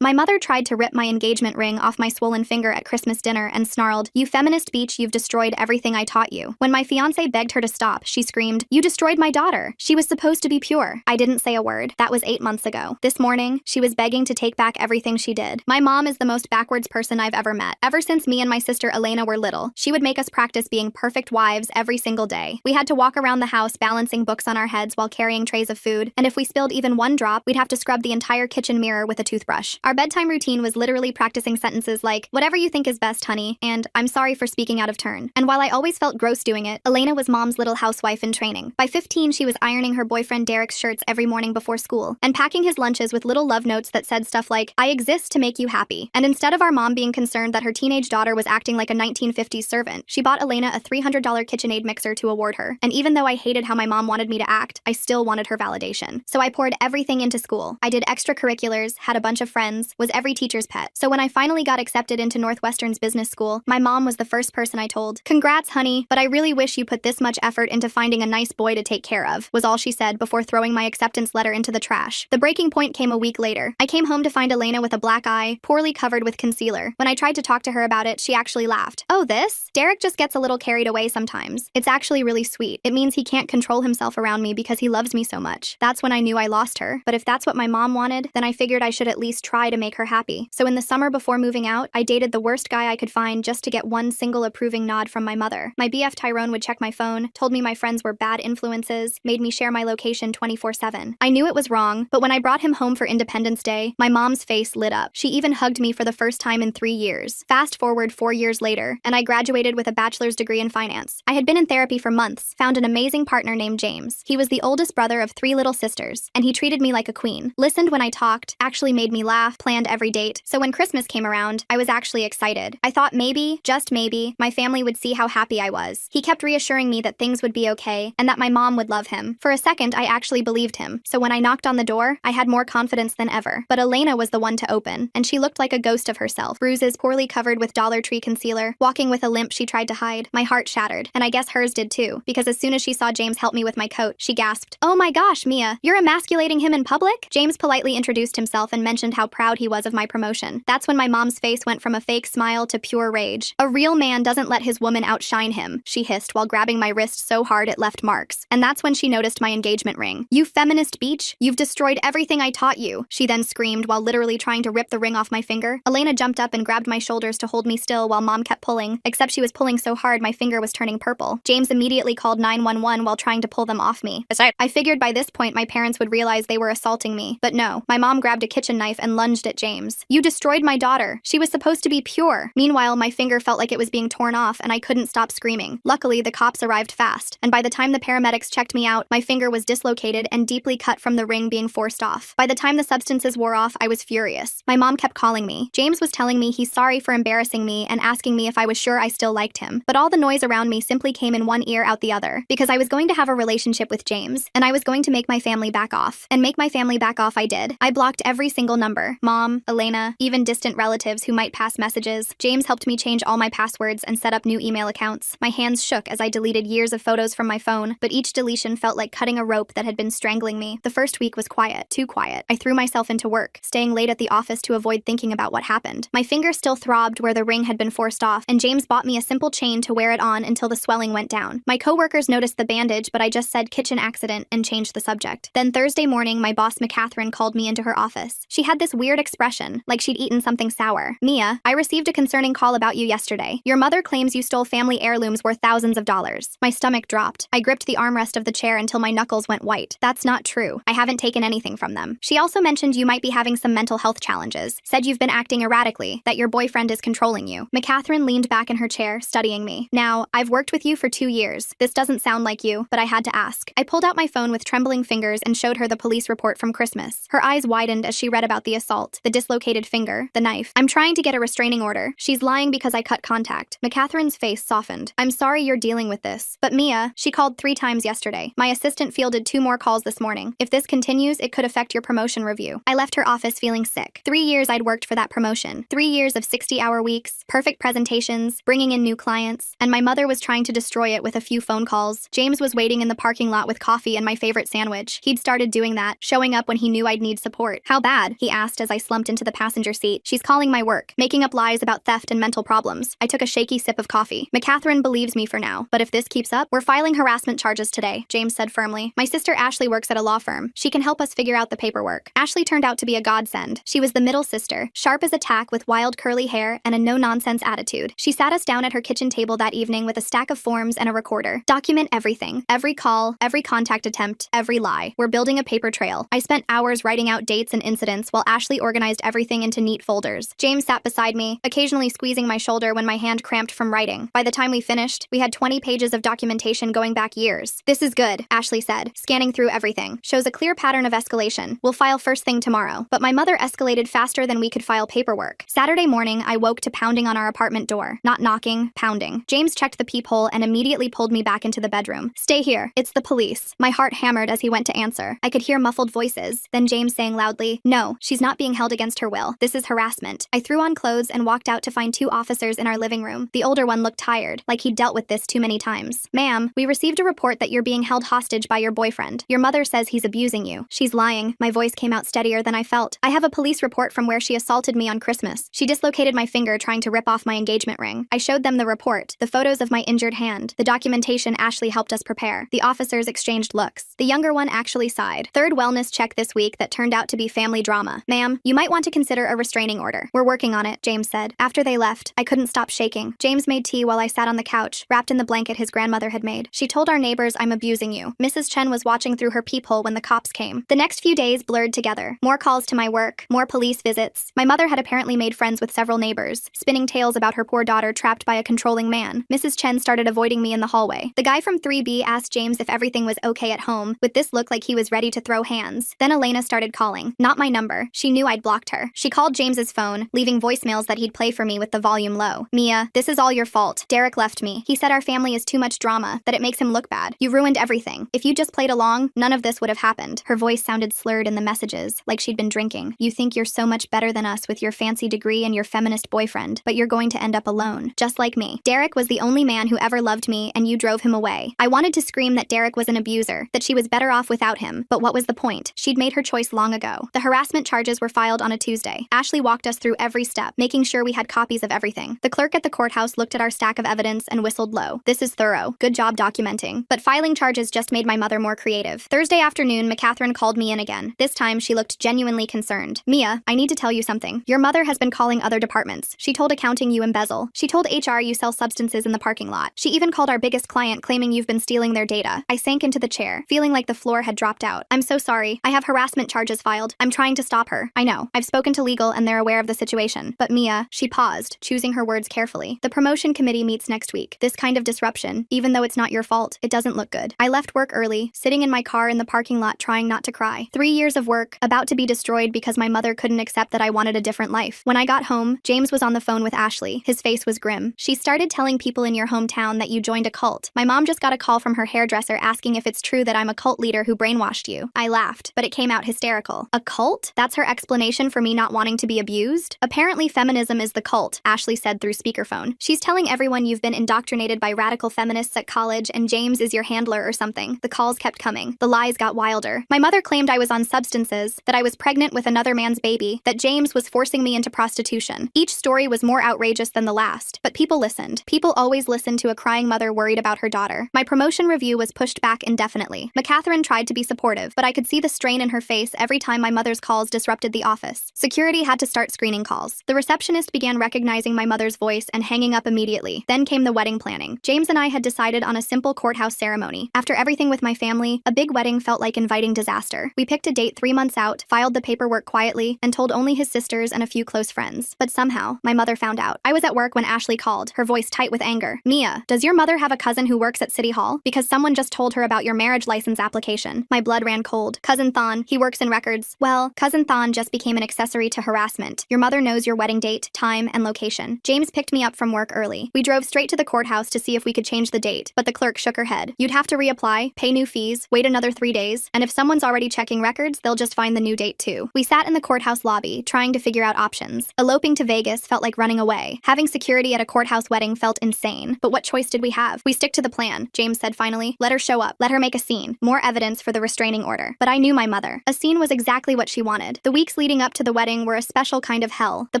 My mother tried to rip my engagement ring off my swollen finger at Christmas dinner and snarled, "You feminist beach, you've destroyed everything I taught you." When my fiancé begged her to stop, she screamed, "You destroyed my daughter. She was supposed to be pure." I didn't say a word. That was 8 months ago. This morning, she was begging to take back everything she did. My mom is the most backwards person I've ever met. Ever since me and my sister Elena were little, she would make us practice being perfect wives every single day. We had to walk around the house balancing books on our heads while carrying trays of food, and if we spilled even one drop, we'd have to scrub the entire kitchen mirror with a toothbrush. Our bedtime routine was literally practicing sentences like, "Whatever you think is best, honey," and "I'm sorry for speaking out of turn." And while I always felt gross doing it, Elena was mom's little housewife in training. By 15, she was ironing her boyfriend Derek's shirts every morning before school, and packing his lunches with little love notes that said stuff like, "I exist to make you happy." And instead of our mom being concerned that her teenage daughter was acting like a 1950s servant, she bought Elena a $300 KitchenAid mixer to award her. And even though I hated how my mom wanted me to act, I still wanted her validation. So I poured everything into school. I did extracurriculars, had a bunch of friends, was every teacher's pet. So when I finally got accepted into Northwestern's business school, my mom was the first person I told. "Congrats, honey, but I really wish you put this much effort into finding a nice boy to take care of," was all she said before throwing my acceptance letter into the trash. The breaking point came a week later. I came home to find Elena with a black eye, poorly covered with concealer. When I tried to talk to her about it, she actually laughed. "Oh, this? Derek just gets a little carried away sometimes. It's actually really sweet. It means he can't control himself around me because he loves me so much." That's when I knew I lost her. But if that's what my mom wanted, then I figured I should at least try to make her happy. So in the summer before moving out, I dated the worst guy I could find just to get one single approving nod from my mother. My BF Tyrone would check my phone, told me my friends were bad influences, made me share my location 24/7. I knew it was wrong, but when I brought him home for Independence Day, my mom's face lit up. She even hugged me for the first time in 3 years. Fast forward 4 years later, and I graduated with a bachelor's degree in finance. I had been in therapy for months, found an amazing partner named James. He was the oldest brother of 3 little sisters, and he treated me like a queen. Listened when I talked, actually made me laugh, planned every date. So when Christmas came around, I was actually excited. I thought maybe, just maybe, my family would see how happy I was. He kept reassuring me that things would be okay, and that my mom would love him. For a second, I actually believed him. So when I knocked on the door, I had more confidence than ever. But Elena was the one to open, and she looked like a ghost of herself. Bruises poorly covered with Dollar Tree concealer, walking with a limp she tried to hide. My heart shattered, and I guess hers did too, because as soon as she saw James help me with my coat, she gasped, "Oh my gosh, Mia, you're emasculating him in public?" James politely introduced himself and mentioned how proud he was of my promotion. That's when my mom's face went from a fake smile to pure rage. "A real man doesn't let his woman outshine him," she hissed while grabbing my wrist so hard it left marks. And that's when she noticed my engagement ring. "You feminist beach, you've destroyed everything I taught you," she then screamed while literally trying to rip the ring off my finger. Elena jumped up and grabbed my shoulders to hold me still while mom kept pulling, except she was pulling so hard my finger was turning purple. James immediately called 911 while trying to pull them off me. I figured by this point my parents would realize they were assaulting me, but no. My mom grabbed a kitchen knife and lunged at James. "You destroyed my daughter. She was supposed to be pure." Meanwhile, my finger felt like it was being torn off and I couldn't stop screaming. Luckily, the cops arrived fast, and by the time the paramedics checked me out, my finger was dislocated and deeply cut from the ring being forced off. By the time the substances wore off, I was furious. My mom kept calling me. James was telling me he's sorry for embarrassing me and asking me if I was sure I still liked him. But all the noise around me simply came in one ear out the other, because I was going to have a relationship with James, and I was going to make my family back off. And make my family back off I did. I blocked every single number. Mom, Elena, even distant relatives who might pass messages. James helped me change all my passwords and set up new email accounts. My hands shook as I deleted years of photos from my phone, but each deletion felt like cutting a rope that had been strangling me. The first week was quiet, too quiet. I threw myself into work, staying late at the office to avoid thinking about what happened. My finger still throbbed where the ring had been forced off, and James bought me a simple chain to wear it on until the swelling went down. My coworkers noticed the bandage, but I just said kitchen accident and changed the subject. Then Thursday morning, my boss McCatherine called me into her office. She had this weird expression, like she'd eaten something sour. "Mia, I received a concerning call about you yesterday. Your mother claims you stole family heirlooms worth thousands of dollars." My stomach dropped. I gripped the armrest of the chair until my knuckles went white. "That's not true. I haven't taken anything from them." She also mentioned you might be having some mental health challenges, said you've been acting erratically, that your boyfriend is controlling you. McCatherine leaned back in her chair, studying me. "Now, I've worked with you for 2 years. This doesn't sound like you, but I had to ask." I pulled out my phone with trembling fingers and showed her the police report from Christmas. Her eyes widened as she read about the assault, the dislocated finger, the knife. "I'm trying to get a restraining order. She's lying because I cut contact." McCatherine's face softened. "I'm sorry you're dealing with this. But Mia, she called 3 times yesterday. My assistant fielded 2 more calls this morning. If this continues, it could affect your promotion review." I left her office feeling sick. 3 years I'd worked for that promotion. 3 years of 60-hour weeks, perfect presentations, bringing in new clients, and my mother was trying to destroy it with a few phone calls. James was waiting in the parking lot with coffee and my favorite sandwich. He'd started doing that, showing up when he knew I'd need support. "How bad?" he asked as as I slumped into the passenger seat. She's calling my work, making up lies about theft and mental problems. I took a shaky sip of coffee. McCatherine believes me for now, but if this keeps up, we're filing harassment charges today, James said firmly. My sister Ashley works at a law firm. She can help us figure out the paperwork. Ashley turned out to be a godsend. She was the middle sister, sharp as a tack with wild curly hair and a no-nonsense attitude. She sat us down at her kitchen table that evening with a stack of forms and a recorder. Document everything. Every call, every contact attempt, every lie. We're building a paper trail. I spent hours writing out dates and incidents while Ashley organized everything into neat folders. James sat beside me, occasionally squeezing my shoulder when my hand cramped from writing. By the time we finished, we had 20 pages of documentation going back years. This is good, Ashley said, scanning through everything. Shows a clear pattern of escalation. We'll file first thing tomorrow. But my mother escalated faster than we could file paperwork. Saturday morning, I woke to pounding on our apartment door. Not knocking, pounding. James checked the peephole and immediately pulled me back into the bedroom. Stay here. It's the police. My heart hammered as he went to answer. I could hear muffled voices, then James saying loudly, "No, she's not being held against her will. This is harassment." I threw on clothes and walked out to find two officers in our living room. The older one looked tired, like he'd dealt with this too many times. "Ma'am, we received a report that you're being held hostage by your boyfriend. Your mother says he's abusing you." "She's lying." My voice came out steadier than I felt. "I have a police report from where she assaulted me on Christmas. She dislocated my finger trying to rip off my engagement ring." I showed them the report, the photos of my injured hand, the documentation Ashley helped us prepare. The officers exchanged looks. The younger one actually sighed. "Third wellness check this week that turned out to be family drama. Ma'am, you might want to consider a restraining order." "We're working on it," James said. After they left, I couldn't stop shaking. James made tea while I sat on the couch, wrapped in the blanket his grandmother had made. "She told our neighbors I'm abusing you." Mrs. Chen was watching through her peephole when the cops came. The next few days blurred together. More calls to my work, more police visits. My mother had apparently made friends with several neighbors, spinning tales about her poor daughter trapped by a controlling man. Mrs. Chen started avoiding me in the hallway. The guy from 3B asked James if everything was okay at home, with this look like he was ready to throw hands. Then Elena started calling. Not my number. She knew I'd blocked her. She called James's phone, leaving voicemails that he'd play for me with the volume low. "Mia, this is all your fault. Derek left me. He said our family is too much drama, that it makes him look bad. You ruined everything. If you just played along, none of this would have happened." Her voice sounded slurred in the messages, like she'd been drinking. "You think you're so much better than us with your fancy degree and your feminist boyfriend, but you're going to end up alone, just like me. Derek was the only man who ever loved me, and you drove him away." I wanted to scream that Derek was an abuser, that she was better off without him, but what was the point? She'd made her choice long ago. The harassment charges were filed on a Tuesday. Ashley walked us through every step, making sure we had copies of everything. The clerk at the courthouse looked at our stack of evidence and whistled low. "This is thorough. Good job documenting." But filing charges just made my mother more creative. Thursday afternoon, McCatherine called me in again. This time, she looked genuinely concerned. "Mia, I need to tell you something. Your mother has been calling other departments. She told accounting you embezzle. She told HR you sell substances in the parking lot. She even called our biggest client claiming you've been stealing their data." I sank into the chair, feeling like the floor had dropped out. "I'm so sorry. I have harassment charges filed. I'm trying to stop her. I know. I've spoken to legal and they're aware of the situation. But Mia," she paused, choosing her words carefully. "The promotion committee meets next week. This kind of disruption, even though it's not your fault, it doesn't look good." I left work early, sitting in my car in the parking lot trying not to cry. 3 years of work, about to be destroyed because my mother couldn't accept that I wanted a different life. When I got home, James was on the phone with Ashley. His face was grim. "She started telling people in your hometown that you joined a cult. My mom just got a call from her hairdresser asking if it's true that I'm a cult leader who brainwashed you." I laughed, but it came out hysterical. "A cult? That's her explanation for me not wanting to be abused?" "Apparently feminism is the cult," Ashley said through speakerphone. "She's telling everyone you've been indoctrinated by radical feminists at college and James is your handler or something." The calls kept coming. The lies got wilder. My mother claimed I was on substances, that I was pregnant with another man's baby, that James was forcing me into prostitution. Each story was more outrageous than the last, but people listened. People always listen to a crying mother worried about her daughter. My promotion review was pushed back indefinitely. McCatherine tried to be supportive, but I could see the strain in her face every time my mother's calls disrupted the office. Security had to start screening calls. The receptionist began recognizing my mother's voice and hanging up immediately. Then came the wedding planning. James and I had decided on a simple courthouse ceremony. After everything with my family, a big wedding felt like inviting disaster. We picked a date 3 months out, filed the paperwork quietly, and told only his sisters and a few close friends. But somehow, my mother found out. I was at work when Ashley called, her voice tight with anger. "Mia, does your mother have a cousin who works at City Hall? Because someone just told her about your marriage license application." My blood ran cold. "Cousin Thon, he works in records." "Well, Cousin Thon just became an accessory to harassment. Your mother knows your wedding date, time, and location." James picked me up from work early. We drove straight to the courthouse to see if we could change the date, but the clerk shook her head. "You'd have to reapply, pay new fees, wait another 3 days, and if someone's already checking records, they'll just find the new date too." We sat in the courthouse lobby, trying to figure out options. Eloping to Vegas felt like running away. Having security at a courthouse wedding felt insane. But what choice did we have? "We stick to the plan," James said finally. "Let her show up. Let her make a scene. More evidence for the restraining order." But I knew my mother. A scene was exactly what she wanted. The weeks weeks leading up to the wedding were a special kind of hell. The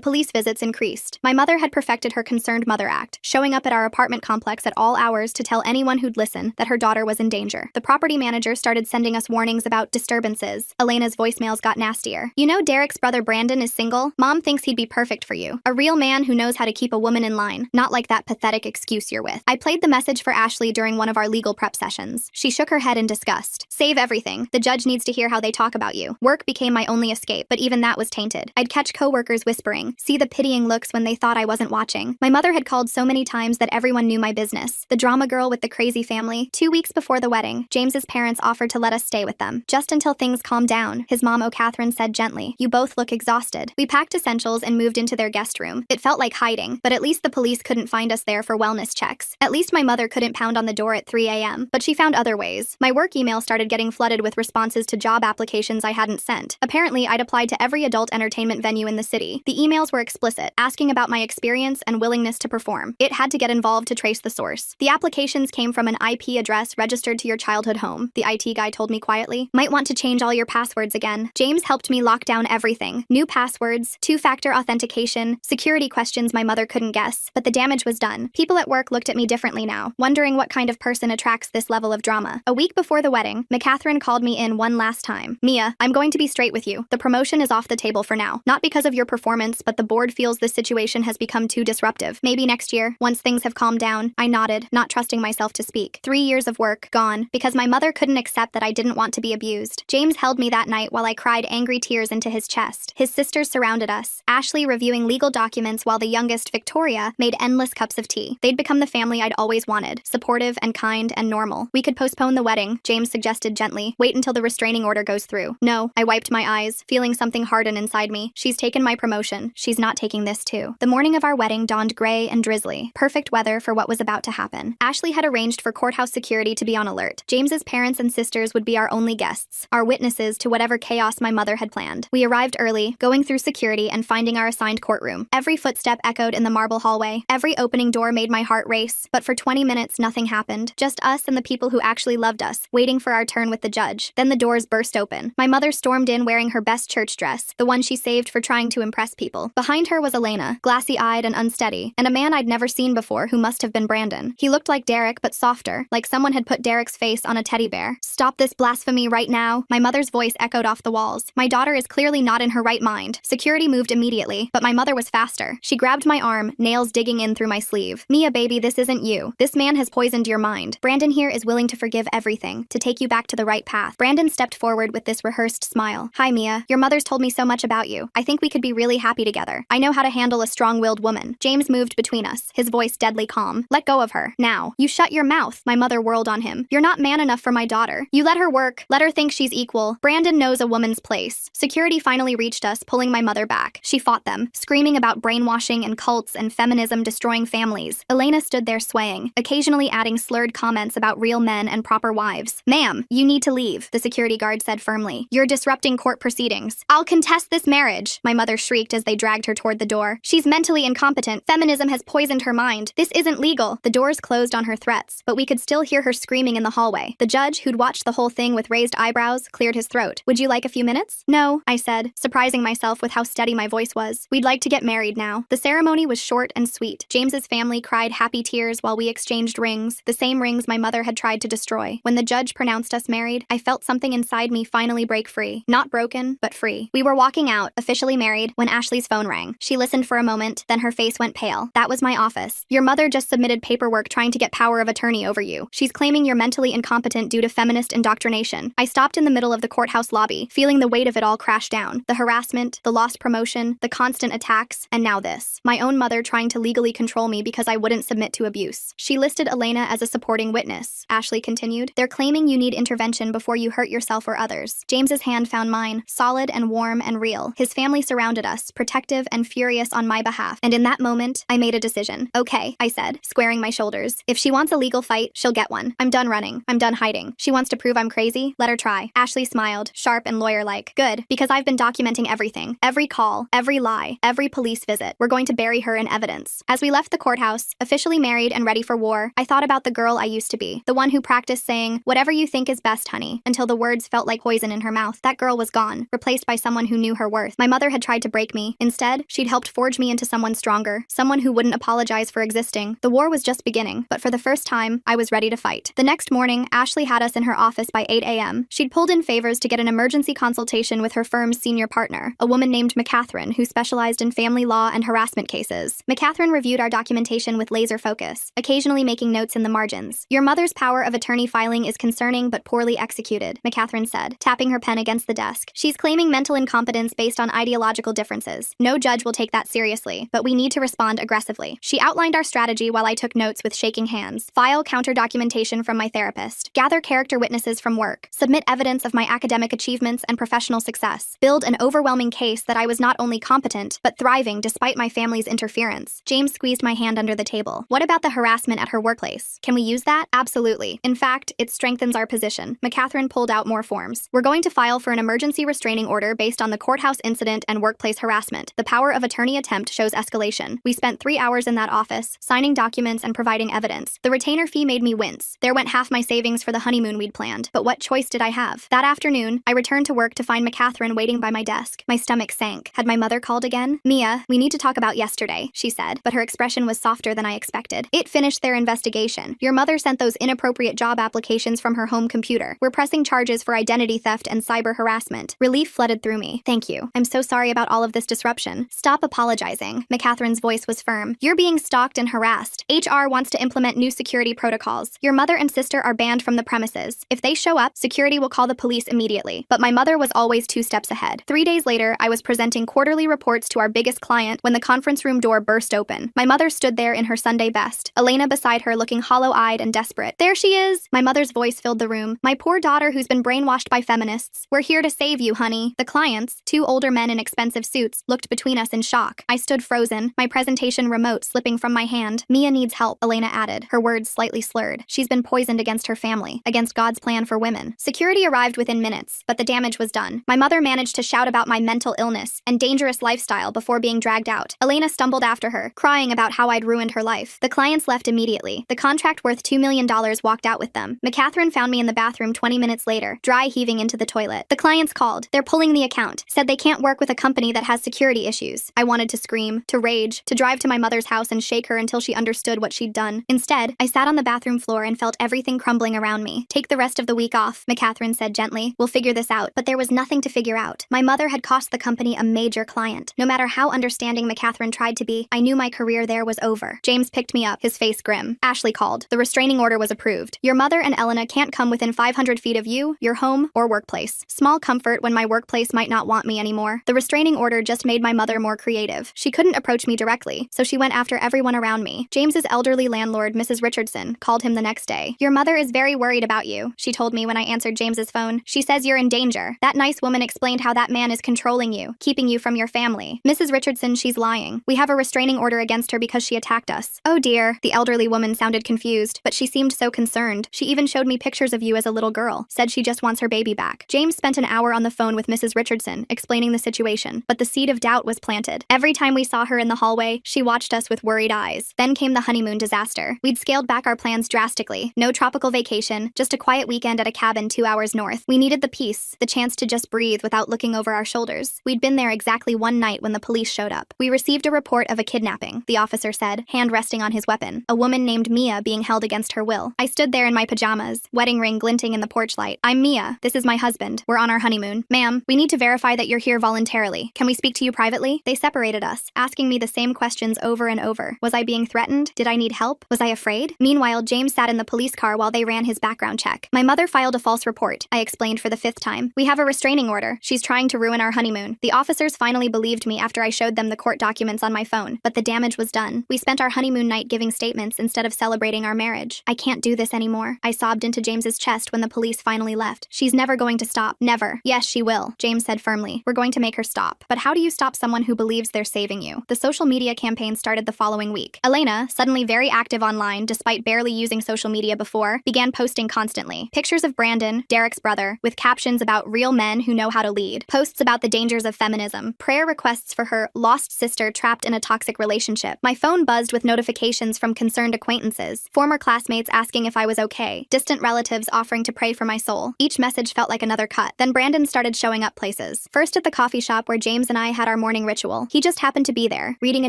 police visits increased. My mother had perfected her concerned mother act, showing up at our apartment complex at all hours to tell anyone who'd listen that her daughter was in danger. The property manager started sending us warnings about disturbances. Elena's voicemails got nastier. You know Derek's brother Brandon is single? Mom thinks he'd be perfect for you. A real man who knows how to keep a woman in line, not like that pathetic excuse you're with. I played the message for Ashley during one of our legal prep sessions. She shook her head in disgust. Save everything. The judge needs to hear how they talk about you. Work became my only escape, but even that was tainted. I'd catch coworkers whispering, see the pitying looks when they thought I wasn't watching. My mother had called so many times that everyone knew my business. The drama girl with the crazy family. 2 weeks before the wedding, James's parents offered to let us stay with them. Just until things calmed down, his mom O'Catherine said gently, you both look exhausted. We packed essentials and moved into their guest room. It felt like hiding, but at least the police couldn't find us there for wellness checks. At least my mother couldn't pound on the door at 3 a.m., but she found other ways. My work email started getting flooded with responses to job applications I hadn't sent. Apparently, I'd applied to every adult entertainment venue in the city. The emails were explicit, asking about my experience and willingness to perform. It had to get involved to trace the source. The applications came from an IP address registered to your childhood home, the IT guy told me quietly. Might want to change all your passwords again. James helped me lock down everything. New passwords, two-factor authentication, security questions my mother couldn't guess, but the damage was done. People at work looked at me differently now, wondering what kind of person attracts this level of drama. A week before the wedding, McCatherine called me in one last time. Mia, I'm going to be straight with you. The promotion is off the table for now. Not because of your performance, but the board feels this situation has become too disruptive. Maybe next year, once things have calmed down. I nodded, not trusting myself to speak. 3 years of work, gone, because my mother couldn't accept that I didn't want to be abused. James held me that night while I cried angry tears into his chest. His sisters surrounded us, Ashley reviewing legal documents while the youngest, Victoria, made endless cups of tea. They'd become the family I'd always wanted, supportive and kind and normal. We could postpone the wedding, James suggested gently. Wait until the restraining order goes through. No, I wiped my eyes, feeling something harden inside me. She's taken my promotion. She's not taking this too. The morning of our wedding dawned gray and drizzly. Perfect weather for what was about to happen. Ashley had arranged for courthouse security to be on alert. James's parents and sisters would be our only guests, our witnesses to whatever chaos my mother had planned. We arrived early, going through security and finding our assigned courtroom. Every footstep echoed in the marble hallway. Every opening door made my heart race, but for 20 minutes nothing happened. Just us and the people who actually loved us, waiting for our turn with the judge. Then the doors burst open. My mother stormed in wearing her best church dress, the one she saved for trying to impress people. Behind her was Elena, glassy-eyed and unsteady, and a man I'd never seen before who must have been Brandon. He looked like Derek, but softer, like someone had put Derek's face on a teddy bear. Stop this blasphemy right now. My mother's voice echoed off the walls. My daughter is clearly not in her right mind. Security moved immediately, but my mother was faster. She grabbed my arm, nails digging in through my sleeve. Mia, baby, this isn't you. This man has poisoned your mind. Brandon here is willing to forgive everything, to take you back to the right path. Brandon stepped forward with this rehearsed smile. Hi, Mia. Your mother's told me so much about you. I think we could be really happy together. I know how to handle a strong-willed woman. James moved between us, his voice deadly calm. Let go of her. Now. You shut your mouth. My mother whirled on him. You're not man enough for my daughter. You let her work. Let her think she's equal. Brandon knows a woman's place. Security finally reached us, pulling my mother back. She fought them, screaming about brainwashing and cults and feminism destroying families. Elena stood there swaying, occasionally adding slurred comments about real men and proper wives. Ma'am, you need to leave, the security guard said firmly. You're disrupting court proceedings. I'll contest this marriage, my mother shrieked as they dragged her toward the door. She's mentally incompetent. Feminism has poisoned her mind. This isn't legal. The doors closed on her threats, but we could still hear her screaming in the hallway. The judge, who'd watched the whole thing with raised eyebrows, cleared his throat. Would you like a few minutes? No, I said, surprising myself with how steady my voice was. We'd like to get married now. The ceremony was short and sweet. James's family cried happy tears while we exchanged rings, the same rings my mother had tried to destroy. When the judge pronounced us married, I felt something inside me finally break free. Not broken, but free. We were walking out, officially married, when Ashley's phone rang. She listened for a moment, then her face went pale. That was my office. Your mother just submitted paperwork trying to get power of attorney over you. She's claiming you're mentally incompetent due to feminist indoctrination. I stopped in the middle of the courthouse lobby, feeling the weight of it all crash down. The harassment, the lost promotion, the constant attacks, and now this. My own mother trying to legally control me because I wouldn't submit to abuse. She listed Elena as a supporting witness. Ashley continued. They're claiming you need intervention before you hurt yourself or others. James's hand found mine, solid and warm and real. His family surrounded us, protective and furious on my behalf. And in that moment, I made a decision. Okay, I said, squaring my shoulders. If she wants a legal fight, she'll get one. I'm done running. I'm done hiding. She wants to prove I'm crazy? Let her try. Ashley smiled, sharp and lawyer-like. Good, because I've been documenting everything. Every call, every lie, every police visit. We're going to bury her in evidence. As we left the courthouse, officially married and ready for war, I thought about the girl I used to be. The one who practiced saying, whatever you think is best, honey, until the words felt like poison in her mouth. That girl was gone, replaced by someone someone who knew her worth. My mother had tried to break me. Instead, she'd helped forge me into someone stronger, someone who wouldn't apologize for existing. The war was just beginning, but for the first time, I was ready to fight. The next morning, Ashley had us in her office by 8 a.m. She'd pulled in favors to get an emergency consultation with her firm's senior partner, a woman named McCatherine, who specialized in family law and harassment cases. McCatherine reviewed our documentation with laser focus, occasionally making notes in the margins. Your mother's power of attorney filing is concerning but poorly executed, McCatherine said, tapping her pen against the desk. She's claiming mental incompetence based on ideological differences. No judge will take that seriously, but we need to respond aggressively. She outlined our strategy while I took notes with shaking hands. File counter documentation from my therapist. Gather character witnesses from work. Submit evidence of my academic achievements and professional success. Build an overwhelming case that I was not only competent, but thriving despite my family's interference. James squeezed my hand under the table. What about the harassment at her workplace? Can we use that? Absolutely. In fact, it strengthens our position. McCatherine pulled out more forms. We're going to file for an emergency restraining order based on the courthouse incident and workplace harassment. The power of attorney attempt shows escalation. We spent 3 hours in that office, signing documents and providing evidence. The retainer fee made me wince. There went half my savings for the honeymoon we'd planned. But what choice did I have? That afternoon, I returned to work to find McCatherine waiting by my desk. My stomach sank. Had my mother called again? Mia, we need to talk about yesterday, she said, but her expression was softer than I expected. It finished their investigation. Your mother sent those inappropriate job applications from her home computer. We're pressing charges for identity theft and cyber harassment. Relief flooded through me. Thank you. I'm so sorry about all of this disruption. Stop apologizing. McCatherine's voice was firm. You're being stalked and harassed. HR wants to implement new security protocols. Your mother and sister are banned from the premises. If they show up, security will call the police immediately. But my mother was always 2 steps ahead. 3 days later, I was presenting quarterly reports to our biggest client when the conference room door burst open. My mother stood there in her Sunday best, Elena beside her looking hollow-eyed and desperate. There she is! My mother's voice filled the room. My poor daughter who's been brainwashed by feminists. We're here to save you, honey. The clients, 2 older men in expensive suits, looked between us in shock. I stood frozen, my presentation remote slipping from my hand. Mia needs help, Elena added, her words slightly slurred. She's been poisoned against her family, against God's plan for women. Security arrived within minutes, but the damage was done. My mother managed to shout about my mental illness and dangerous lifestyle before being dragged out. Elena stumbled after her, crying about how I'd ruined her life. The clients left immediately. The contract worth $2 million walked out with them. McCatherine found me in the bathroom 20 minutes later, dry heaving into the toilet. The clients called. They're pulling the account, said they can't work with a company that has security issues. I wanted to scream, to rage, to drive to my mother's house and shake her until she understood what she'd done. Instead, I sat on the bathroom floor and felt everything crumbling around me. Take the rest of the week off, McCatherine said gently. We'll figure this out. But there was nothing to figure out. My mother had cost the company a major client. No matter how understanding McCatherine tried to be, I knew my career there was over. James picked me up, his face grim. Ashley called. The restraining order was approved. Your mother and Elena can't come within 500 feet of you, your home, or workplace. Small comfort when my workplace might not want me anymore. The restraining order just made my mother more creative. She couldn't approach me directly, so she went after everyone around me. James's elderly landlord, Mrs. Richardson, called him the next day. Your mother is very worried about you, she told me when I answered James's phone. She says you're in danger. That nice woman explained how that man is controlling you, keeping you from your family. Mrs. Richardson, she's lying. We have a restraining order against her because she attacked us. Oh dear. The elderly woman sounded confused, but she seemed so concerned. She even showed me pictures of you as a little girl, said she just wants her baby back. James spent an hour on the phone with Mrs. Richardson, explaining the situation, but the seed of doubt was planted. Every time we saw her in the hallway, she watched us with worried eyes. Then came the honeymoon disaster. We'd scaled back our plans drastically. No tropical vacation, just a quiet weekend at a cabin 2 hours north. We needed the peace, the chance to just breathe without looking over our shoulders. We'd been there exactly one night when the police showed up. We received a report of a kidnapping, the officer said, hand resting on his weapon. A woman named Mia being held against her will. I stood there in my pajamas, wedding ring glinting in the porch light. I'm Mia. This is my husband. We're on our honeymoon. Ma'am, we need to verify that you're here voluntarily. Can we speak to you privately? They separated us, asking me the same questions over and over. Was I being threatened? Did I need help? Was I afraid? Meanwhile, James sat in the police car while they ran his background check. My mother filed a false report, I explained for the 5th time. We have a restraining order. She's trying to ruin our honeymoon. The officers finally believed me after I showed them the court documents on my phone, but the damage was done. We spent our honeymoon night giving statements instead of celebrating our marriage. I can't do this anymore. I sobbed into James's chest when the police finally left. She's never going to stop. Never. Yes, she will, James said firmly. We're going to make her stop. But how do you stop someone who believes they're saving you? The social media campaign started the following week. Elena, suddenly very active online despite barely using social media before, began posting constantly. Pictures of Brandon, Derek's brother, with captions about real men who know how to lead. Posts about the dangers of feminism. Prayer requests for her lost sister trapped in a toxic relationship. My phone buzzed with notifications from concerned acquaintances, former classmates asking if I was okay, distant relatives offering to pray for my soul. Each message felt like another cut. Then Brandon started showing up places. places. First at the coffee shop where James and I had our morning ritual. He just happened to be there, reading a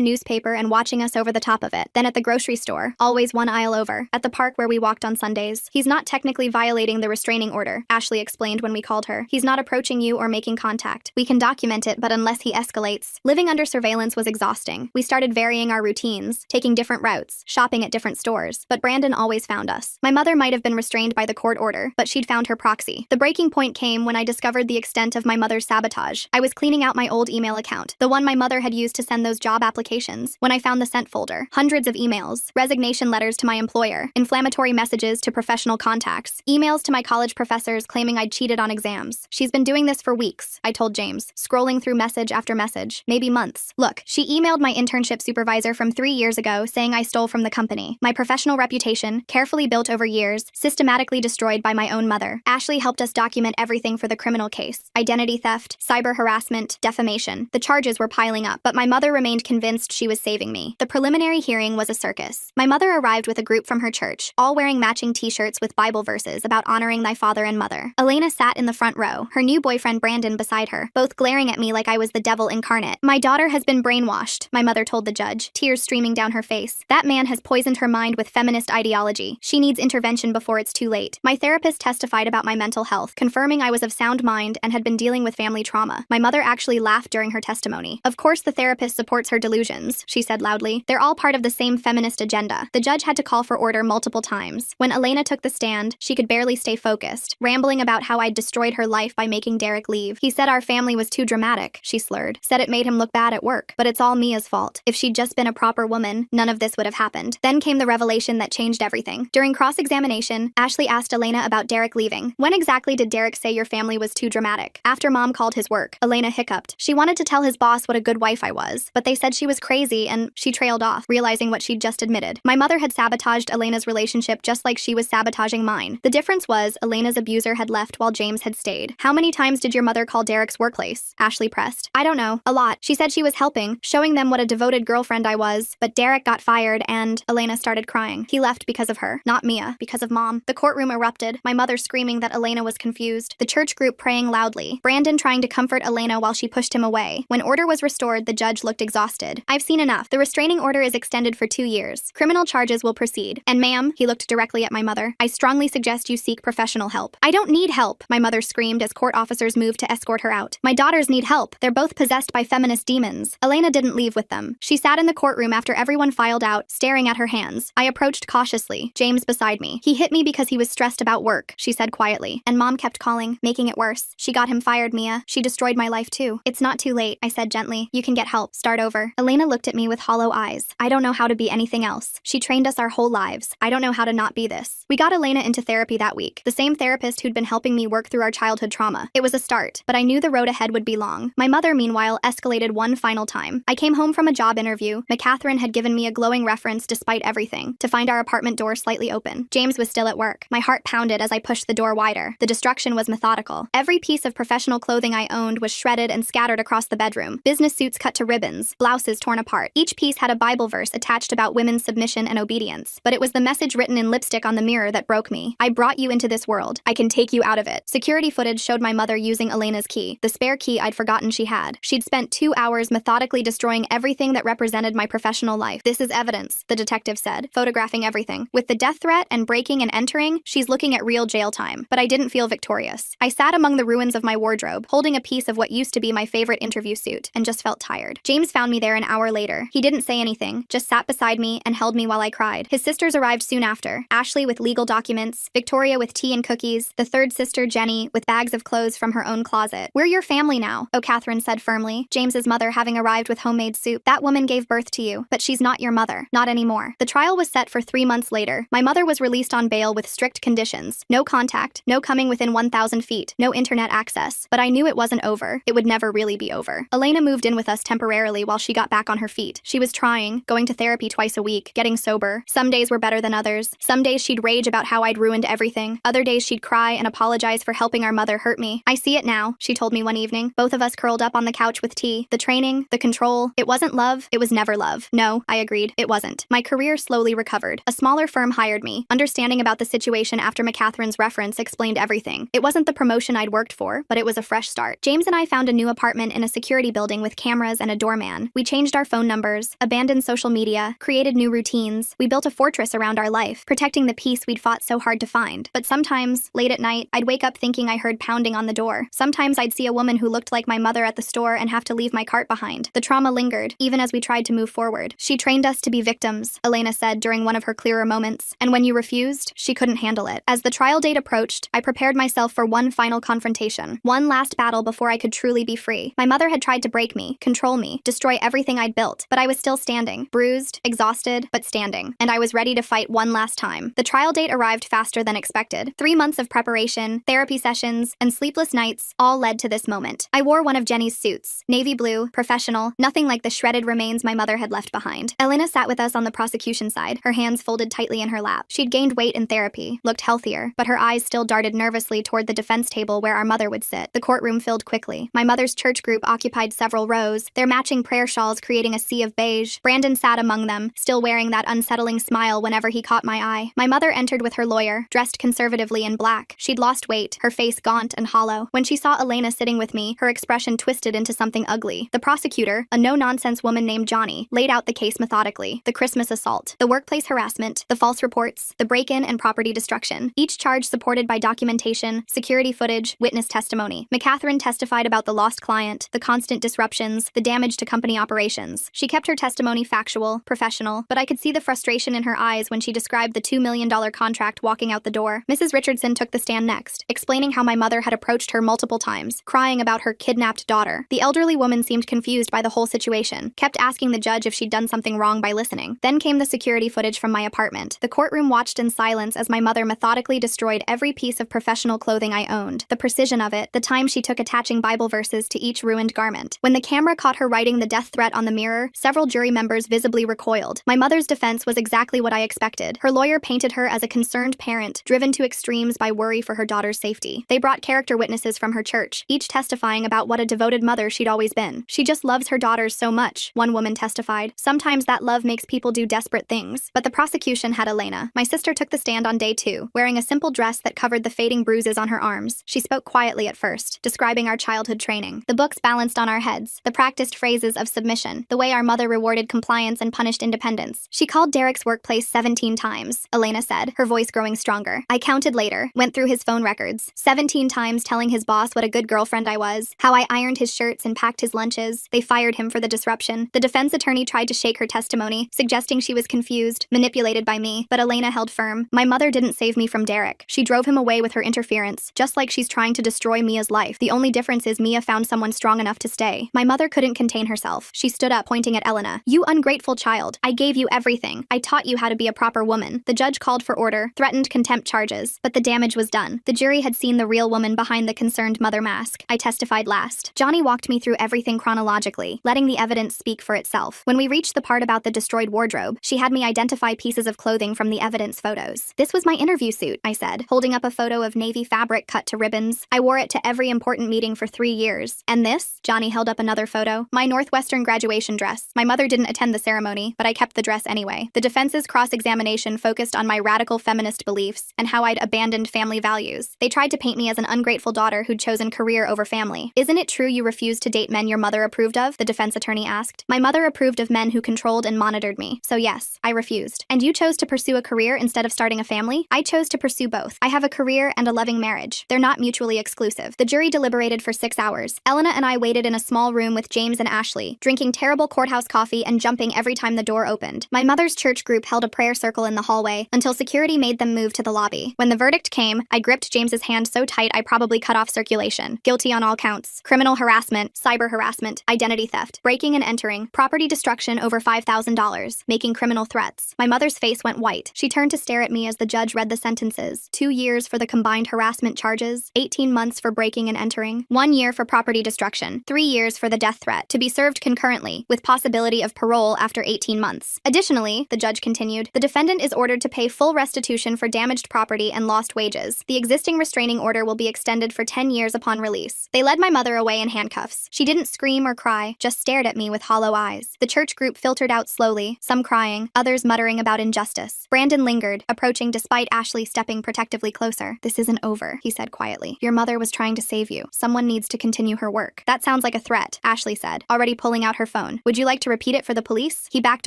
newspaper and watching us over the top of it. Then at the grocery store, always one aisle over. At the park where we walked on Sundays. He's not technically violating the restraining order, Ashley explained when we called her. He's not approaching you or making contact. We can document it, but unless he escalates. Living under surveillance was exhausting. We started varying our routines, taking different routes, shopping at different stores. But Brandon always found us. My mother might have been restrained by the court order, but she'd found her proxy. The breaking point came when I discovered the extent of my mother's sabotage. I was cleaning out my old email account, the one my mother had used to send those job applications, when I found the sent folder. Hundreds of emails, resignation letters to my employer, inflammatory messages to professional contacts, emails to my college professors claiming I'd cheated on exams. She's been doing this for weeks, I told James, scrolling through message after message, maybe months. Look, she emailed my internship supervisor from 3 years ago saying I stole from the company. My professional reputation, carefully built over years, systematically destroyed by my own mother. Ashley helped us document everything for the criminal case. Identity theft, cyber harassment, defamation. The charges were piling up, but my mother remained convinced she was saving me. The preliminary hearing was a circus. My mother arrived with a group from her church, all wearing matching t-shirts with Bible verses about honoring thy father and mother. Elena sat in the front row, her new boyfriend Brandon beside her, both glaring at me like I was the devil incarnate. My daughter has been brainwashed, my mother told the judge, tears streaming down her face. That man has poisoned her mind with feminist ideology. She needs intervention before it's too late. My therapist testified about my mental health, confirming I was of sound mind and had been dealing with family trauma. My mother actually laughed during her testimony. Of course the therapist supports her delusions, she said loudly. They're all part of the same feminist agenda. The judge had to call for order multiple times. When Elena took the stand, she could barely stay focused, rambling about how I'd destroyed her life by making Derek leave. He said our family was too dramatic, she slurred. Said it made him look bad at work. But it's all Mia's fault. If she'd just been a proper woman, none of this would have happened. Then came the revelation that changed everything. During cross-examination, Ashley asked Elena about Derek leaving. When exactly did Derek say your family was too dramatic? After Mom called his work, Elena hiccuped. She wanted to tell his boss what a good wife I was, but they said she was crazy and she trailed off, realizing what she'd just admitted. My mother had sabotaged Elena's relationship just like she was sabotaging mine. The difference was Elena's abuser had left while James had stayed. How many times did your mother call Derek's workplace? Ashley pressed. I don't know. A lot. She said she was helping, showing them what a devoted girlfriend I was, but Derek got fired and Elena started crying. He left because of her, not Mia, because of Mom. The courtroom erupted, my mother screaming that Elena was confused, the church group praying loudly, Brandon trying to comfort Elena while she pushed him away. When order was restored, the judge looked exhausted. I've seen enough. The restraining order is extended for 2 years. Criminal charges will proceed. And ma'am, he looked directly at my mother, I strongly suggest you seek professional help. I don't need help, my mother screamed as court officers moved to escort her out. My daughters need help. They're both possessed by feminist demons. Elena didn't leave with them. She sat in the courtroom after everyone filed out, staring at her hands. I approached cautiously, James beside me. He hit me because he was stressed about work, she said quietly. And Mom kept calling, making it worse. She got him fired, Mia. She destroyed my life too. It's not too late, I said gently. You can get help. Start over. Elena looked at me with hollow eyes. I don't know how to be anything else. She trained us our whole lives. I don't know how to not be this. We got Elena into therapy that week. The same therapist who'd been helping me work through our childhood trauma. It was a start, but I knew the road ahead would be long. My mother, meanwhile, escalated one final time. I came home from a job interview. McCatherine had given me a glowing reference despite everything, to find our apartment door slightly open. James was still at work. My heart pounded as I pushed the door wider. The destruction was methodical. Every piece of professional clothing I owned was shredded and scattered across the bedroom. Business suits cut to ribbons, blouses torn apart. Each piece had a Bible verse attached about women's submission and obedience. But it was the message written in lipstick on the mirror that broke me. I brought you into this world. I can take you out of it. Security footage showed my mother using Elena's key, the spare key I'd forgotten she had. She'd spent 2 hours methodically destroying everything that represented my professional life. This is evidence, the detective said, photographing everything. With the death threat and breaking and entering, she's looking at real jail time. But I didn't feel victorious. I sat among the ruins of my wardrobe, holding a piece of what used to be my favorite interview suit, and just felt tired. James found me there an hour later. He didn't say anything, just sat beside me and held me while I cried. His sisters arrived soon after, Ashley with legal documents, Victoria with tea and cookies, the third sister, Jenny, with bags of clothes from her own closet. We're your family now, Catherine said firmly, James's mother having arrived with homemade soup. That woman gave birth to you, but she's not your mother. Not anymore. The trial was set for 3 months later. My mother was released on bail with strict conditions. No contact, no coming within 1,000 feet, no internet access. But I knew it wasn't over. It would never really be over. Elena moved in with us temporarily while she got back on her feet. She was trying, going to therapy twice a week, getting sober. Some days were better than others. Some days she'd rage about how I'd ruined everything. Other days she'd cry and apologize for helping our mother hurt me. I see it now, she told me one evening. Both of us curled up on the couch with tea. The training, the control. It wasn't love. It was never love. No, I agreed. It wasn't. My career slowly recovered. A smaller firm hired me. Understanding about the situation after McCatherine's reference explained everything. It wasn't the promotion I'd worked for, but it was a fresh start. James and I found a new apartment in a security building with cameras and a doorman. We changed our phone numbers, abandoned social media, created new routines. We built a fortress around our life, protecting the peace we'd fought so hard to find. But sometimes, late at night, I'd wake up thinking I heard pounding on the door. Sometimes I'd see a woman who looked like my mother at the store and have to leave my cart behind. The trauma lingered, even as we tried to move forward. She trained us to be victims, Elena said during one of her clearer moments, and when you refused, she couldn't handle it. As the trial date approached, I prepared myself for one final confrontation, one last battle before I could truly be free. My mother had tried to break me, control me, destroy everything I'd built, but I was still standing, bruised, exhausted, but standing, and I was ready to fight one last time. The trial date arrived faster than expected. 3 months of preparation, therapy sessions, and sleepless nights all led to this moment. I wore one of Jenny's suits, navy blue, professional, nothing like the shredded remains my mother had left behind. Elena sat with us on the prosecution side, her hands folded tightly in her lap. She'd gained weight in therapy, looked healthier, but her eyes still darted nervously toward the defense table where our mother would sit. The courtroom filled quickly. My mother's church group occupied several rows, their matching prayer shawls creating a sea of beige. Brandon sat among them, still wearing that unsettling smile whenever he caught my eye. My mother entered with her lawyer, dressed conservatively in black. She'd lost weight, her face gaunt and hollow. When she saw Elena sitting with me, her expression twisted into something ugly. The prosecutor, a no-nonsense woman named Johnny, laid out the case methodically. The Christmas assault, the workplace harassment, the false reports, the break-in and property destruction. Each charge supported by documentation, security footage, witness testimony. McCatherine testified about the lost client, the constant disruptions, the damage to company operations. She kept her testimony factual, professional, but I could see the frustration in her eyes when she described the $2 million contract walking out the door. Mrs. Richardson took the stand next, explaining how my mother had approached her multiple times, crying about her kidnapped daughter. The elderly woman seemed confused by the whole situation, kept asking the judge if she'd done something wrong by listening. Then came the security footage from my apartment. The courtroom watched in silence as my mother methodically destroyed every piece of professional clothing I owned. The precision of it, the time she took attaching Bible verses to each ruined garment. When the camera caught her writing the death threat on the mirror, several jury members visibly recoiled. My mother's defense was exactly what I expected. Her lawyer painted her as a concerned parent, driven to extremes by worry for her daughter's safety. They brought character witnesses from her church, each testifying about what a devoted mother she'd always been. She just loves her daughters so much, one woman testified. Sometimes that love makes people do desperate things. But the prosecution had Elena. My sister took the stand on day 2, wearing a simple dress that covered the fading bruises on her arms. She spoke quietly at first, describing our childhood training. The books balanced on our heads, the practiced phrases of submission, the way our mother rewarded compliance and punished independence. She called Derek's workplace 17 times, Elena said, her voice growing stronger. I counted later, went through his phone records. 17 times telling his boss what a good girlfriend I was, how I ironed his shirts and packed his lunches. They fired him for the disruption. The defense attorney tried to shake her testimony, suggesting she was confused, manipulated by me, but Elena held firm. My mother didn't save me from Derek. She drove him away with her interference, just like she's trying to destroy Mia's life. The only difference is Mia found someone strong enough to stay. My mother couldn't contain herself. She stood up, pointing at Elena. You ungrateful child. I gave you everything. I taught you how to be a proper woman. The judge called for order, threatened contempt charges, but the damage was done. The jury had seen the real woman behind the concerned mother mask. I testified last. Johnny walked me through everything chronologically, letting the evidence speak for itself. When we reached the part about the destroyed wardrobe, she had me identify pieces of clothing from the evidence photos. This was my interview suit, I said, holding up a photo of navy fabric cut to ribbons. I wore it to every important meeting for 3 years. And this? Johnny held up another photo. My Northwestern graduation dress. My mother didn't attend the ceremony, but I kept the dress anyway. The defense's cross-examination focused on my radical feminist beliefs and how I'd abandoned family values. They tried to paint me as an ungrateful daughter who'd chosen career over family. Isn't it true you refused to date men your mother approved of? The defense attorney asked. My mother approved of men who controlled and monitored me. So yes, I refused. And you chose to pursue a career instead of starting a family? I chose to pursue both. I have a career and a loving marriage. They're not mutually exclusive. The jury deliberated for 6 hours. Elena and I waited in a small room with James and Ashley, drinking terrible courthouse coffee and jumping every time the door opened. My mother's church group held a prayer circle in the hallway until security made them move to the lobby. When the verdict came, I gripped James's hand so tight I probably cut off circulation. Guilty on all counts. Criminal harassment, cyber harassment, identity theft, breaking and entering, property destruction over $5,000, making criminal threats. My mother's face went white. She turned to stare at me as the judge read the sentences. 2 years for the combined harassment charges, 18 months for breaking and entering, 1 year for property destruction, 3 years for the death threat, to be served concurrently, with possibility of parole after 18 months. Additionally, the judge continued, the defendant is ordered to pay full restitution for damaged property and lost wages. The existing restraining order will be extended for 10 years upon release. They led my mother away in handcuffs. She didn't scream or cry, just stared at me with hollow eyes. The church group filtered out slowly, some crying, others muttering about injustice. Brandon lingered, approaching despite Ashley stepping protectively closer. This isn't over, he said quietly. Your mother was trying to save save you. Someone needs to continue her work. That sounds like a threat, Ashley said, already pulling out her phone. Would you like to repeat it for the police? He backed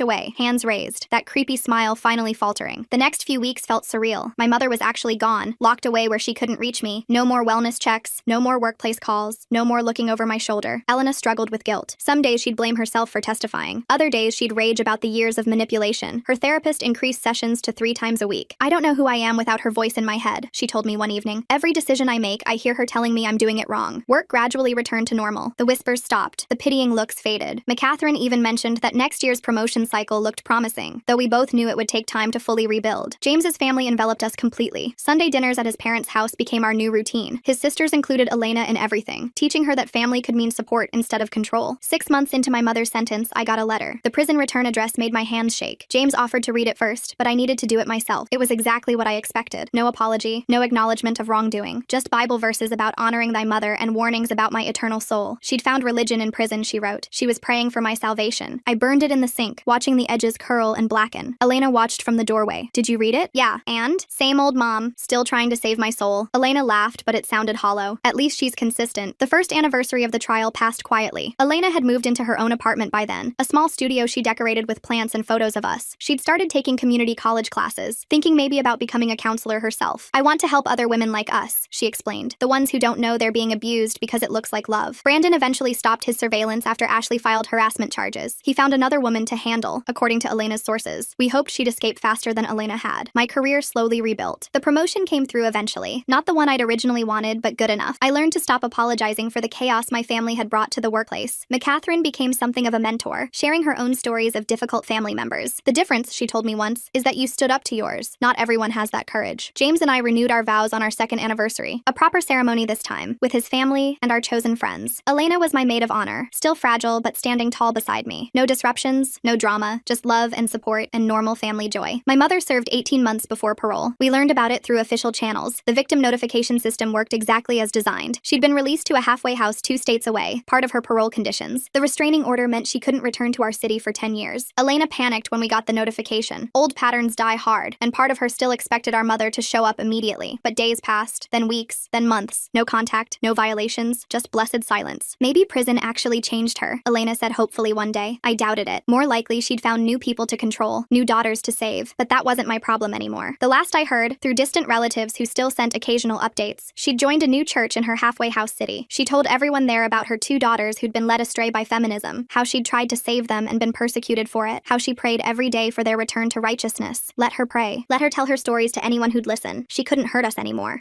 away, hands raised, that creepy smile finally faltering. The next few weeks felt surreal. My mother was actually gone, locked away where she couldn't reach me. No more wellness checks, no more workplace calls, no more looking over my shoulder. Elena struggled with guilt. Some days she'd blame herself for testifying. Other days she'd rage about the years of manipulation. Her therapist increased sessions to 3 times a week. I don't know who I am without her voice in my head, she told me one evening. Every decision I make, I hear her telling me I'm doing it wrong. Work gradually returned to normal. The whispers stopped. The pitying looks faded. McCatherine even mentioned that next year's promotion cycle looked promising, though we both knew it would take time to fully rebuild. James's family enveloped us completely. Sunday dinners at his parents' house became our new routine. His sisters included Elena in everything, teaching her that family could mean support instead of control. 6 months into my mother's sentence, I got a letter. The prison return address made my hands shake. James offered to read it first, but I needed to do it myself. It was exactly what I expected. No apology, no acknowledgement of wrongdoing, just Bible verses about honoring thy mother and warnings about my eternal soul. She'd found religion in prison, she wrote. She was praying for my salvation. I burned it in the sink, watching the edges curl and blacken. Elena watched from the doorway. Did you read it? Yeah. And? Same old mom, still trying to save my soul. Elena laughed, but it sounded hollow. At least she's consistent. The first anniversary of the trial passed quietly. Elena had moved into her own apartment by then, a small studio she decorated with plants and photos of us. She'd started taking community college classes, thinking maybe about becoming a counselor herself. I want to help other women like us, she explained, the ones who don't know they're being abused because it looks like love. Brandon eventually stopped his surveillance after Ashley filed harassment charges. He found another woman to handle, according to Elena's sources. We hoped she'd escape faster than Elena had. My career slowly rebuilt. The promotion came through eventually. Not the one I'd originally wanted, but good enough. I learned to stop apologizing for the chaos my family had brought to the workplace. McCatherine became something of a mentor, sharing her own stories of difficult family members. The difference, she told me once, is that you stood up to yours. Not everyone has that courage. James and I renewed our vows on our 2nd anniversary. A proper ceremony this time, with his family and our chosen friends. Elena was my maid of honor, still fragile but standing tall beside me. No disruptions, no drama, just love and support and normal family joy. My mother served 18 months before parole. We learned about it through official channels. The victim notification system worked exactly as designed. She'd been released to a halfway house 2 states away, part of her parole conditions. The restraining order meant she couldn't return to our city for 10 years. Elena panicked when we got the notification. Old patterns die hard, and part of her still expected our mother to show up immediately. But days passed, then weeks, then months. No contact, no violations, just blessed silence. Maybe prison actually changed her, Elena said hopefully one day. I doubted it. More likely she'd found new people to control, new daughters to save. But that wasn't my problem anymore. The last I heard, through distant relatives who still sent occasional updates, she'd joined a new church in her halfway house city. She told everyone there about her 2 daughters who'd been led astray by feminism, how she'd tried to save them and been persecuted for it, how she prayed every day for their return to righteousness. Let her pray. Let her tell her stories to anyone who'd listen. She couldn't hurt us anymore.